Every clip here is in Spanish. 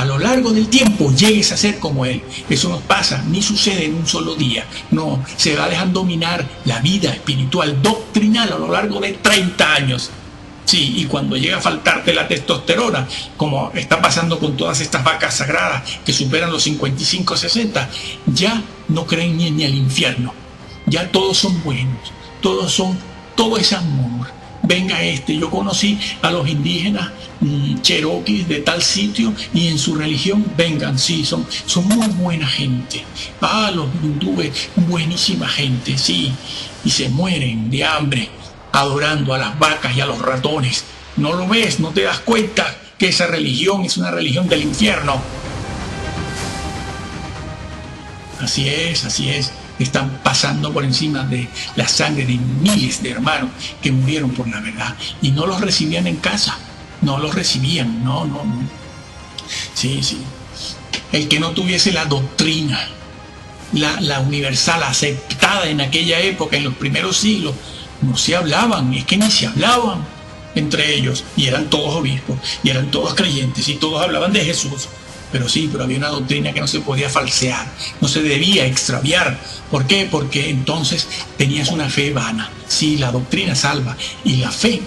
a lo largo del tiempo llegues a ser como Él. Eso no pasa ni sucede en un solo día. No, se va a dejar dominar la vida espiritual, doctrinal a lo largo de 30 años. Sí, y cuando llega a faltarte la testosterona, como está pasando con todas estas vacas sagradas que superan los 55, 60, ya no creen ni al infierno. Ya todos son buenos, todo es amor. Venga yo conocí a los indígenas cherokees de tal sitio y en su religión, vengan, sí, son muy buena gente. Los hindúes, buenísima gente, sí, y se mueren de hambre adorando a las vacas y a los ratones. ¿No lo ves? ¿No te das cuenta que esa religión es una religión del infierno? Así es. Están pasando por encima de la sangre de miles de hermanos que murieron por la verdad y no los recibían en casa, no los recibían, no. Sí. El que no tuviese la doctrina, la universal aceptada en aquella época, en los primeros siglos, no se hablaban, es que ni se hablaban entre ellos, y eran todos obispos, y eran todos creyentes, y todos hablaban de Jesús. Pero había una doctrina que no se podía falsear, no se debía extraviar. ¿Por qué? Porque entonces tenías una fe vana. Sí, la doctrina salva, y la fe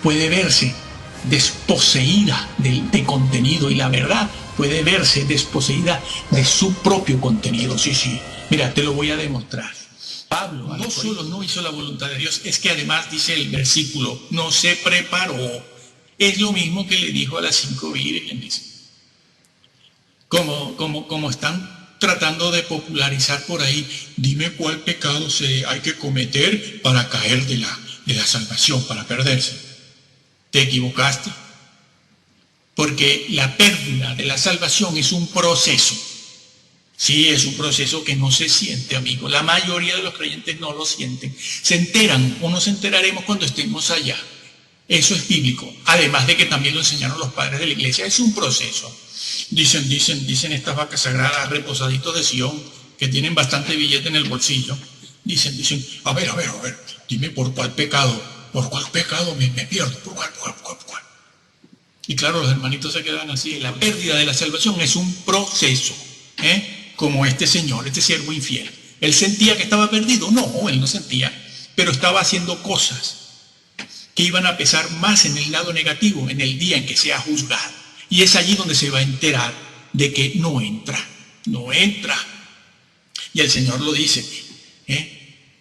puede verse desposeída de contenido, y la verdad puede verse desposeída de su propio contenido. Sí. Mira, te lo voy a demostrar. Pablo no solo no hizo la voluntad de Dios, es que además dice el versículo, no se preparó. Es lo mismo que le dijo a las 5 vírgenes. Como están tratando de popularizar por ahí, dime cuál pecado hay que cometer para caer de la salvación, para perderse. Te equivocaste. Porque la pérdida de la salvación es un proceso. Sí, es un proceso que no se siente, amigo. La mayoría de los creyentes no lo sienten. Se enteran o nos enteraremos cuando estemos allá. Eso es bíblico. Además de que también lo enseñaron los padres de la iglesia. Es un proceso. Dicen estas vacas sagradas, reposaditos de Sion, que tienen bastante billete en el bolsillo. Dicen, a ver, dime por cuál pecado me pierdo, por cuál. Y claro, los hermanitos se quedan así. La pérdida de la salvación es un proceso, como este señor, este siervo infiel. ¿Él sentía que estaba perdido? No, él no sentía, pero estaba haciendo cosas que iban a pesar más en el lado negativo en el día en que sea juzgado. Y es allí donde se va a enterar de que no entra. Y el Señor lo dice.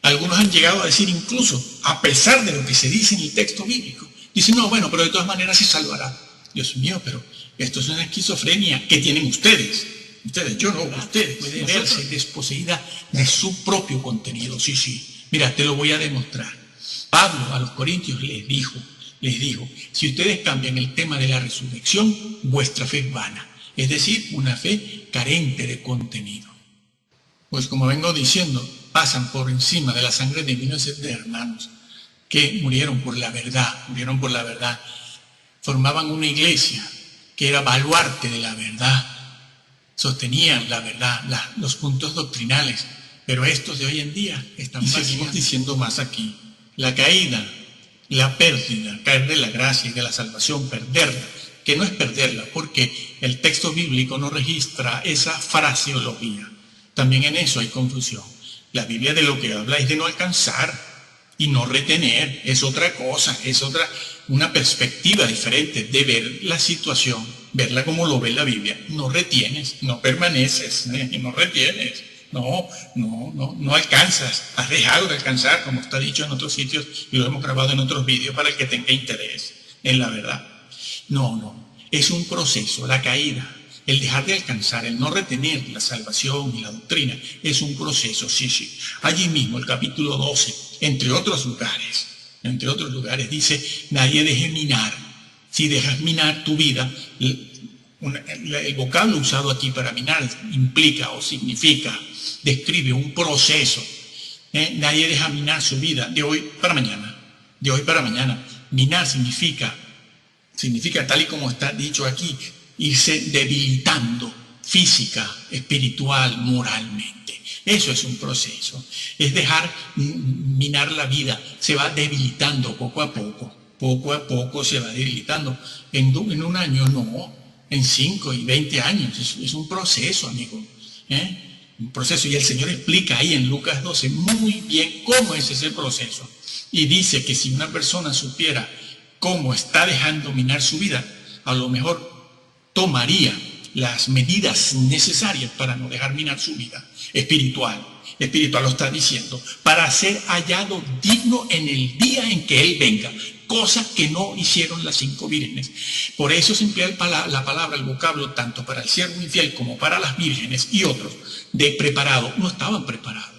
Algunos han llegado a decir incluso, a pesar de lo que se dice en el texto bíblico, dicen, no, bueno, pero de todas maneras se salvará. Dios mío, pero esto es una esquizofrenia que tienen ustedes. Yo no, ustedes. Puede verse desposeída de su propio contenido. Sí. Mira, te lo voy a demostrar. Pablo a los corintios les dijo, si ustedes cambian el tema de la resurrección, vuestra fe es vana. Es decir, una fe carente de contenido. Pues como vengo diciendo, pasan por encima de la sangre de miles de hermanos que murieron por la verdad. Formaban una iglesia que era baluarte de la verdad. Sostenían la verdad, los puntos doctrinales. Pero estos de hoy en día están vacíos. Seguimos diciendo más aquí. La caída, la pérdida, caer de la gracia y de la salvación, perderla, que no es perderla, porque el texto bíblico no registra esa fraseología. También en eso hay confusión. La Biblia de lo que habla es de no alcanzar y no retener, es otra cosa, una perspectiva diferente de ver la situación, verla como lo ve la Biblia. No retienes, no permaneces, no retienes. No alcanzas, has dejado de alcanzar, como está dicho en otros sitios y lo hemos grabado en otros vídeos para el que tenga interés en la verdad. No, es un proceso, la caída, el dejar de alcanzar, el no retener la salvación y la doctrina, es un proceso, sí. Allí mismo, el capítulo 12, entre otros lugares, dice, nadie deje minar. Si dejas minar tu vida, el vocablo usado aquí para minar implica o significa, describe un proceso. Nadie deja minar su vida de hoy para mañana. Minar significa tal y como está dicho aquí, irse debilitando física, espiritual, moralmente. Eso es un proceso. Es dejar minar la vida. Se va debilitando poco a poco. Se va debilitando. En un año no. en 5 y 20 años. Es un proceso, amigo. Un proceso. Y el Señor explica ahí en Lucas 12 muy bien cómo es ese proceso. Y dice que si una persona supiera cómo está dejando minar su vida, a lo mejor tomaría las medidas necesarias para no dejar minar su vida espiritual. Espiritual lo está diciendo, para ser hallado digno en el día en que Él venga, cosa que no hicieron las 5 vírgenes. Por eso se emplea la palabra, el vocablo, tanto para el siervo infiel como para las vírgenes y otros, de preparado. No estaban preparados.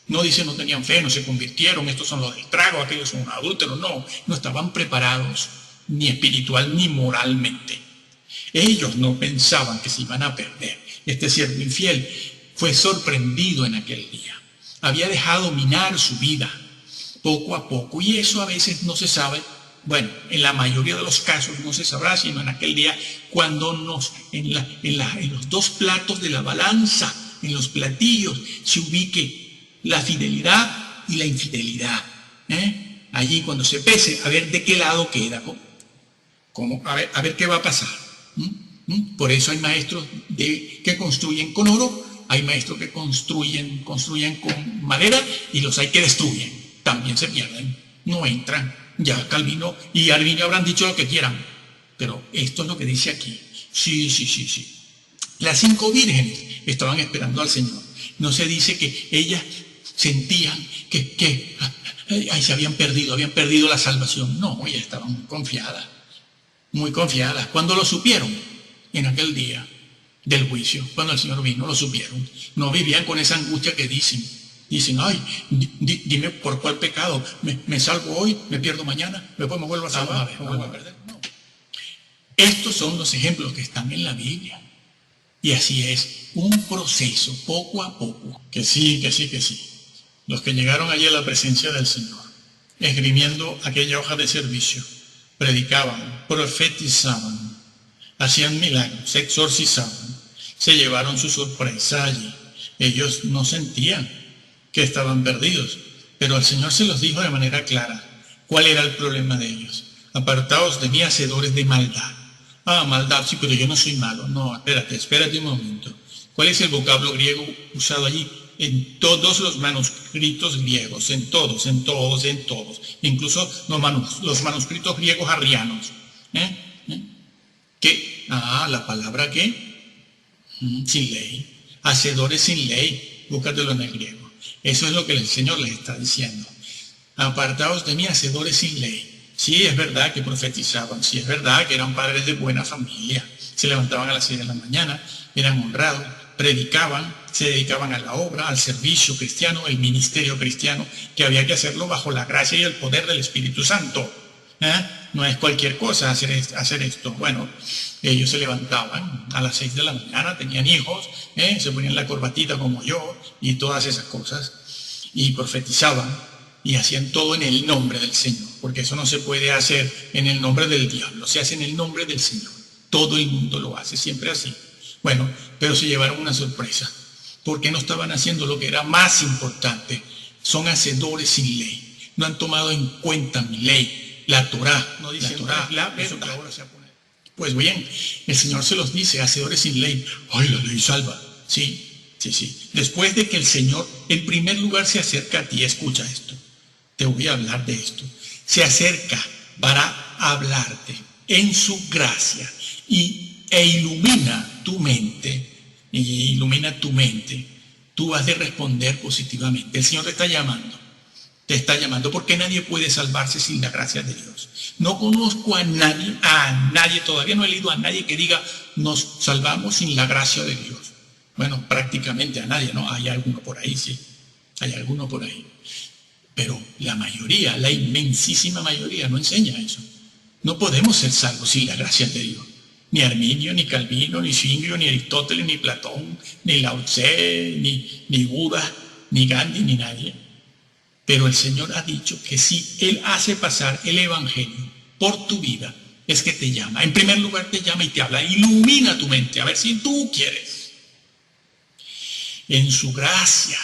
No dice no tenían fe, no se convirtieron, estos son los del trago, aquellos son adúlteros. No estaban preparados ni espiritual ni moralmente. Ellos no pensaban que se iban a perder. Este siervo infiel fue sorprendido en aquel día. Había dejado minar su vida poco a poco, y eso a veces no se sabe. Bueno, en la mayoría de los casos no se sabrá, sino en aquel día cuando en los 2 platos de la balanza, en los platillos, se ubique la fidelidad y la infidelidad. Allí cuando se pese, a ver de qué lado queda, a ver qué va a pasar. Por eso hay maestros que construyen con oro, hay maestros que construyen con madera, y los hay que destruyen. También se pierden, no entran. Ya Calvino y Arminio habrán dicho lo que quieran, pero esto es lo que dice aquí. Sí. Las 5 vírgenes estaban esperando al Señor. No se dice que ellas sentían que se habían perdido la salvación. No, ellas estaban muy confiadas. Cuando lo supieron, en aquel día del juicio, cuando el Señor vino, lo supieron. No vivían con esa angustia que dicen, ay, dime por cuál pecado, me salvo hoy, me pierdo mañana, después me vuelvo a salvar, me vuelvo a perder. No. Estos son los ejemplos que están en la Biblia. Y así es, un proceso, poco a poco. Que sí. Los que llegaron allí a la presencia del Señor, esgrimiendo aquella hoja de servicio, predicaban, profetizaban, hacían milagros, se exorcizaban, se llevaron su sorpresa allí. Ellos no sentían que estaban perdidos, pero el Señor se los dijo de manera clara. ¿Cuál era el problema de ellos? Apartaos de mí, hacedores de maldad. Maldad, sí, pero yo no soy malo. No, espérate un momento. ¿Cuál es el vocablo griego usado allí? En todos los manuscritos griegos, en todos. Incluso los manuscritos griegos arrianos. ¿Qué? La palabra ¿qué? Sin ley. Hacedores sin ley. Búscatelo en el griego. Eso es lo que el Señor les está diciendo. Apartaos de mí, hacedores sin ley. Sí, es verdad que profetizaban, sí, es verdad que eran padres de buena familia, se levantaban a las 6 de la mañana, eran honrados, predicaban, se dedicaban a la obra, al servicio cristiano, el ministerio cristiano, que había que hacerlo bajo la gracia y el poder del Espíritu Santo. No es cualquier cosa hacer esto. Bueno, ellos se levantaban a las 6 de la mañana, tenían hijos, se ponían la corbatita como yo y todas esas cosas, y profetizaban. Y hacían todo en el nombre del Señor, porque eso no se puede hacer en el nombre del diablo, se hace en el nombre del Señor. Todo el mundo lo hace, siempre así. Bueno, pero se llevaron una sorpresa, porque no estaban haciendo lo que era más importante. Son hacedores sin ley, no han tomado en cuenta mi ley, la Torá. No dicen la verdad. Pues bien, el Señor se los dice, hacedores sin ley. ¡Ay, la ley salva! Sí. Después de que el Señor en primer lugar se acerca a ti, escucha esto. Te voy a hablar de esto. Se acerca para hablarte en su gracia e ilumina tu mente. Tú has de responder positivamente. El Señor te está llamando porque nadie puede salvarse sin la gracia de Dios. No conozco a nadie, todavía no he leído a nadie que diga nos salvamos sin la gracia de Dios. Bueno, prácticamente a nadie, ¿no? Hay alguno por ahí, sí. Hay alguno por ahí. Pero la mayoría, la inmensísima mayoría, no enseña eso. No podemos ser salvos sin la gracia de Dios. Ni Arminio, ni Calvino, ni Zwinglio, ni Aristóteles, ni Platón, ni Lao Tse, ni Buda, ni Gandhi, ni nadie. Pero el Señor ha dicho que si Él hace pasar el Evangelio por tu vida, es que te llama. En primer lugar te llama y te habla. Ilumina tu mente, a ver si tú quieres. En su gracia.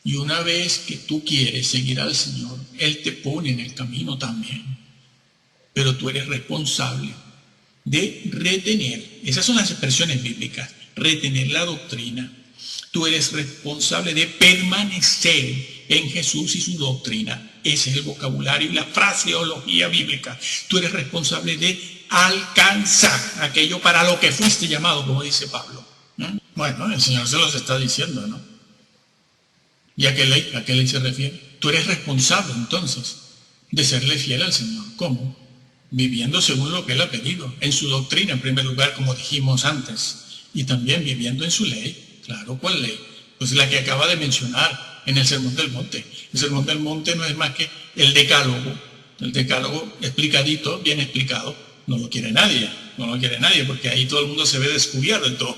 Y una vez que tú quieres seguir al Señor, Él te pone en el camino también. Pero tú eres responsable de retener. Esas son las expresiones bíblicas. Retener la doctrina. Tú eres responsable de permanecer en Jesús y su doctrina. Ese es el vocabulario y la fraseología bíblica. Tú eres responsable de alcanzar aquello para lo que fuiste llamado, como dice Pablo. ¿No? Bueno, el Señor se los está diciendo, ¿no? ¿Y a qué ley se refiere? Tú eres responsable, entonces, de serle fiel al Señor. ¿Cómo? Viviendo según lo que Él ha pedido. En su doctrina, en primer lugar, como dijimos antes. Y también viviendo en su ley. Claro, ¿cuál ley? Pues la que acaba de mencionar en el Sermón del Monte. El Sermón del Monte no es más que el decálogo. El decálogo explicadito, bien explicado. No lo quiere nadie, porque ahí todo el mundo se ve descubierto en todo.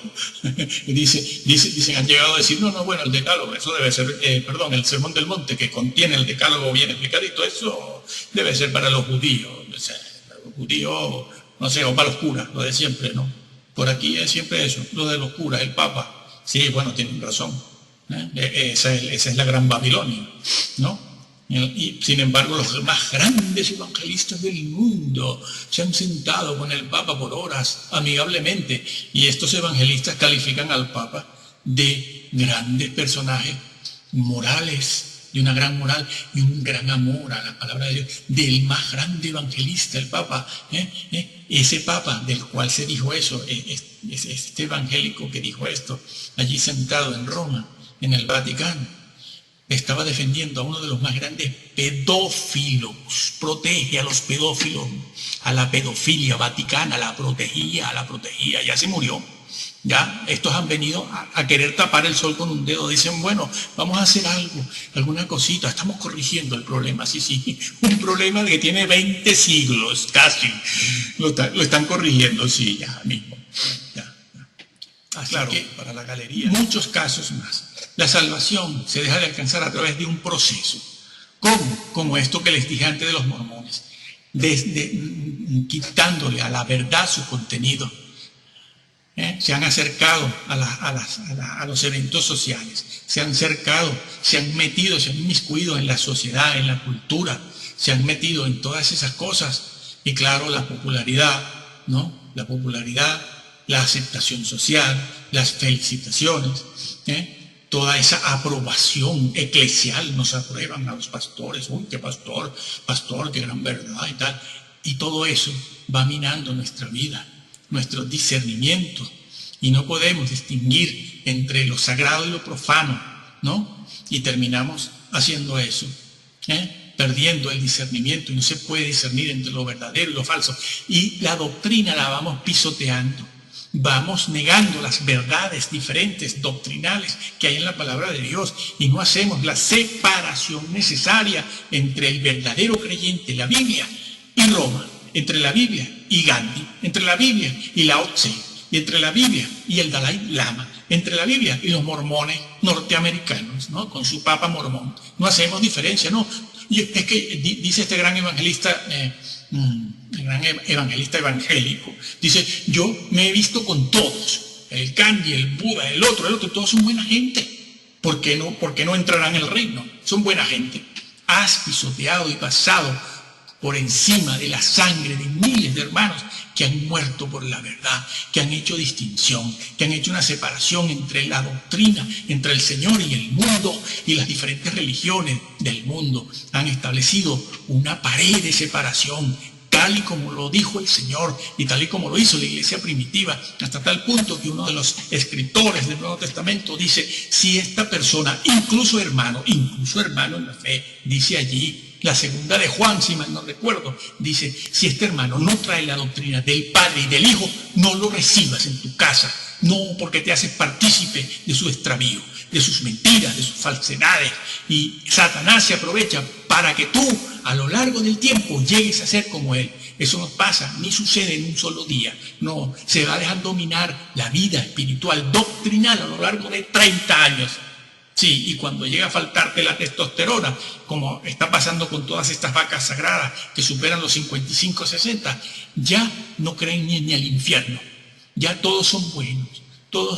Dicen, han llegado a decir, no, bueno, el decálogo, eso debe ser, el Sermón del Monte, que contiene el decálogo bien explicadito, eso debe ser para los judíos, no sé, o para los curas, lo de siempre, ¿no? Por aquí es siempre eso, lo de los curas, el Papa. Sí, bueno, tienen razón. Esa es la gran Babilonia, ¿no? Y sin embargo, los más grandes evangelistas del mundo se han sentado con el Papa por horas, amigablemente, y estos evangelistas califican al Papa de grandes personajes morales, de una gran moral y un gran amor a la palabra de Dios, del más grande evangelista, el Papa. Ese Papa del cual se dijo eso, este evangélico que dijo esto, allí sentado en Roma, en el Vaticano, estaba defendiendo a uno de los más grandes pedófilos, protege a los pedófilos, a la pedofilia vaticana, la protegía, ya se murió. Ya, estos han venido a querer tapar el sol con un dedo, dicen, bueno, vamos a hacer algo, alguna cosita, estamos corrigiendo el problema, sí, un problema que tiene 20 siglos, casi, lo están corrigiendo, sí, ya mismo, ya. Así claro, que para la galería, muchos casos más. La salvación se deja de alcanzar a través de un proceso. ¿Cómo? Como esto que les dije antes de los mormones. Quitándole a la verdad su contenido. Se han acercado a los eventos sociales. Se han acercado, se han metido, se han inmiscuido en la sociedad, en la cultura. Se han metido en todas esas cosas. Y claro, la popularidad, ¿no? La popularidad, la aceptación social, las felicitaciones, toda esa aprobación eclesial, nos aprueban a los pastores, uy, qué pastor, qué gran verdad y tal. Y todo eso va minando nuestra vida, nuestro discernimiento. Y no podemos distinguir entre lo sagrado y lo profano, ¿no? Y terminamos haciendo eso, perdiendo el discernimiento, y no se puede discernir entre lo verdadero y lo falso. Y la doctrina la vamos pisoteando. Vamos negando las verdades diferentes, doctrinales que hay en la palabra de Dios, y no hacemos la separación necesaria entre el verdadero creyente, la Biblia, y Roma, entre la Biblia y Gandhi, entre la Biblia y Lao Tse, y entre la Biblia y el Dalai Lama, entre la Biblia y los mormones norteamericanos, ¿no? Con su papa mormón. No hacemos diferencia, ¿no? Es que dice este gran evangelista, el gran evangelista evangélico, dice, yo me he visto con todos, el Gandhi, el Buda, el otro, todos son buena gente. ¿Por qué no entrarán en el reino? Son buena gente. Has pisoteado y pasado por encima de la sangre de miles de hermanos que han muerto por la verdad, que han hecho distinción, que han hecho una separación entre la doctrina, entre el Señor y el mundo, y las diferentes religiones del mundo. Han establecido una pared de separación, tal y como lo dijo el Señor y tal y como lo hizo la iglesia primitiva, hasta tal punto que uno de los escritores del Nuevo Testamento dice, si esta persona, incluso hermano en la fe, dice allí, la segunda de Juan, si mal no recuerdo, dice, si este hermano no trae la doctrina del Padre y del Hijo, no lo recibas en tu casa, no porque te haces partícipe de su extravío, de sus mentiras, de sus falsedades, y Satanás se aprovecha para que tú, a lo largo del tiempo, llegues a ser como él. Eso no pasa, ni sucede en un solo día. No, se va a dejar dominar la vida espiritual, doctrinal, a lo largo de 30 años. Sí, y cuando llega a faltarte la testosterona, como está pasando con todas estas vacas sagradas que superan los 55, 60, ya no creen ni al infierno. Ya todos son buenos, todo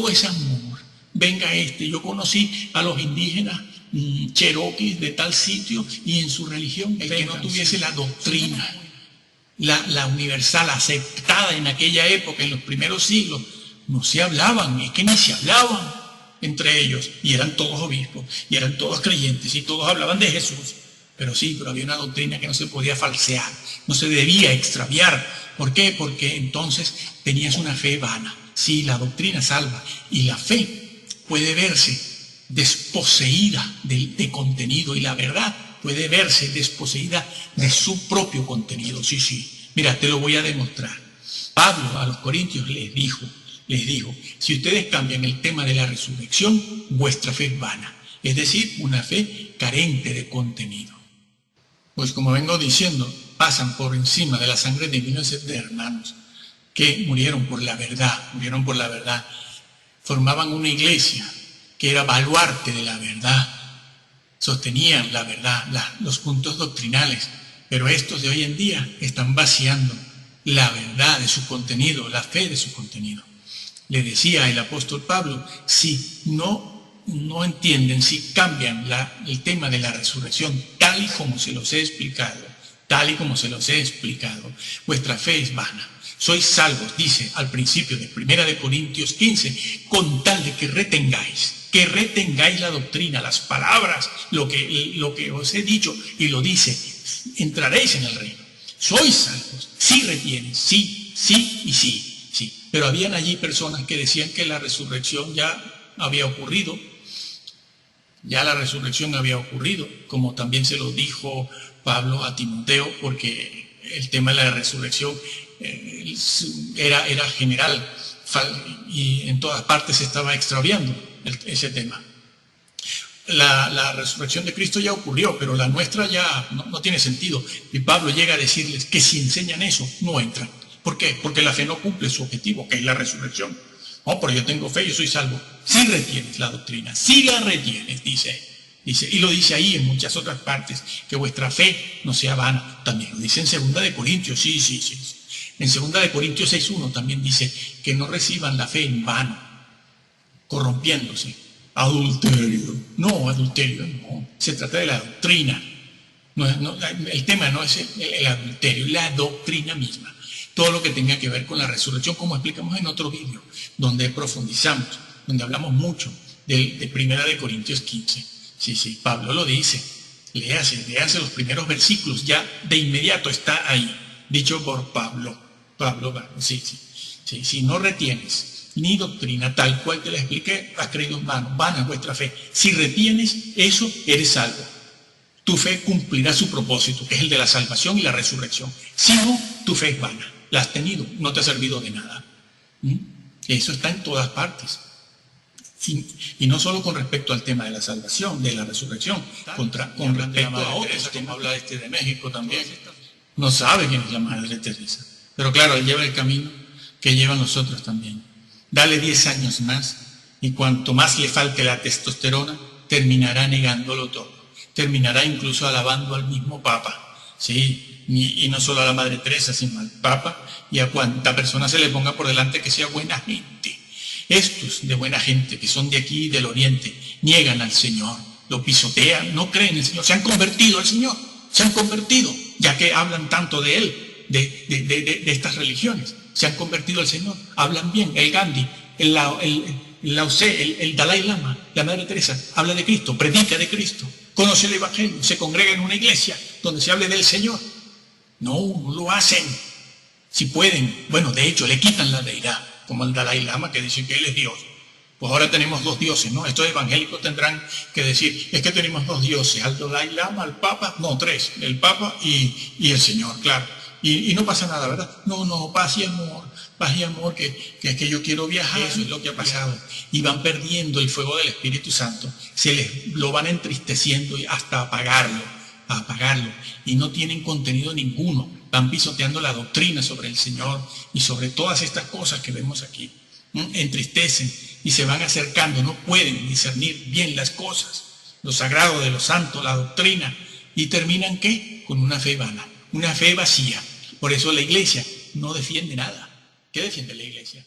es amor. Venga yo conocí a los indígenas cherokees de tal sitio y en su religión, el que no tuviese la doctrina la universal, aceptada en aquella época, en los primeros siglos, no se hablaban, es que ni se hablaban entre ellos, y eran todos obispos, y eran todos creyentes, y todos hablaban de Jesús. Pero sí, pero había una doctrina que no se podía falsear, no se debía extraviar. ¿Por qué? Porque entonces tenías una fe vana. Sí, la doctrina salva, y la fe puede verse desposeída de contenido, y la verdad puede verse desposeída de su propio contenido. Sí, sí. Mira, te lo voy a demostrar. Pablo a los corintios les dijo, si ustedes cambian el tema de la resurrección, vuestra fe es vana. Es decir, una fe carente de contenido. Pues como vengo diciendo, pasan por encima de la sangre de millones de hermanos que murieron por la verdad, formaban una iglesia que era baluarte de la verdad, sostenían la verdad, los puntos doctrinales, pero estos de hoy en día están vaciando la verdad de su contenido, la fe de su contenido. Le decía el apóstol Pablo, si no entienden, si cambian el tema de la resurrección tal y como se los he explicado, vuestra fe es vana. Sois salvos, dice al principio de 1 Corintios 15, con tal de que retengáis la doctrina, las palabras, lo que os he dicho, y lo dice, entraréis en el reino. Sois salvos, si retienes, sí y sí. Pero habían allí personas que decían que la resurrección ya había ocurrido, como también se lo dijo Pablo a Timoteo, porque el tema de la resurrección era general y en todas partes se estaba extraviando ese tema. La resurrección de Cristo ya ocurrió, pero la nuestra ya no tiene sentido. Y Pablo llega a decirles que si enseñan eso, no entran. ¿Por qué? Porque la fe no cumple su objetivo, que es la resurrección. No, pero yo tengo fe, yo soy salvo. Si retienes la doctrina, si la retienes, dice, y lo dice ahí en muchas otras partes, que vuestra fe no sea vana. También lo dice en 2 Corintios, sí. En 2 Corintios 6:1 también dice que no reciban la fe en vano, corrompiéndose. Adulterio. No, se trata de la doctrina. El tema no es el adulterio, la doctrina misma. Todo lo que tenga que ver con la resurrección, como explicamos en otro vídeo, donde profundizamos, donde hablamos mucho de 1 Corintios 15. Sí, Pablo lo dice. Léase los primeros versículos, ya de inmediato está ahí, dicho por Pablo. Si no retienes ni doctrina tal cual te la expliqué, has creído en vano, vana es vuestra fe. Si retienes eso, eres salvo. Tu fe cumplirá su propósito, que es el de la salvación y la resurrección. Si no, tu fe es vana. La has tenido, no te ha servido de nada. Eso está en todas partes. Y no solo con respecto al tema de la salvación, de la resurrección, con respecto a otros, como habla de México también. No sabe quién es la Madre Teresa. Pero claro, él lleva el camino que llevan los otros también. Dale 10 años más, y cuanto más le falte la testosterona, terminará negándolo todo. Terminará incluso alabando al mismo Papa. Sí. Y no solo a la Madre Teresa, sino al Papa y a cuanta persona se le ponga por delante que sea buena gente. Estos de buena gente, que son de aquí del Oriente, niegan al Señor, lo pisotean, no creen en el Señor, se han convertido al Señor, ya que hablan tanto de Él, de estas religiones, se han convertido al Señor, hablan bien. El Gandhi, el Lao Tse, el Dalai Lama, la Madre Teresa, habla de Cristo, predica de Cristo, conoce el Evangelio, se congrega en una iglesia donde se hable del Señor. No lo hacen. Si pueden, bueno, de hecho, le quitan la deidad, como el Dalai Lama, que dice que él es Dios. Pues ahora tenemos 2 dioses, ¿no? Estos evangélicos tendrán que decir, es que tenemos 2 dioses, al Dalai Lama, al Papa, no, 3, el Papa y el Señor, claro. Y no pasa nada, ¿verdad? No, paz y amor, que yo quiero viajar, eso es lo que ha pasado. Y van perdiendo el fuego del Espíritu Santo, lo van entristeciendo hasta apagarlo, y no tienen contenido ninguno, van pisoteando la doctrina sobre el Señor y sobre todas estas cosas que vemos aquí. Entristecen y se van acercando, no pueden discernir bien las cosas, lo sagrado de lo santo, la doctrina, y terminan ¿qué? Con una fe vana, una fe vacía. Por eso la iglesia no defiende nada. ¿Qué defiende la iglesia?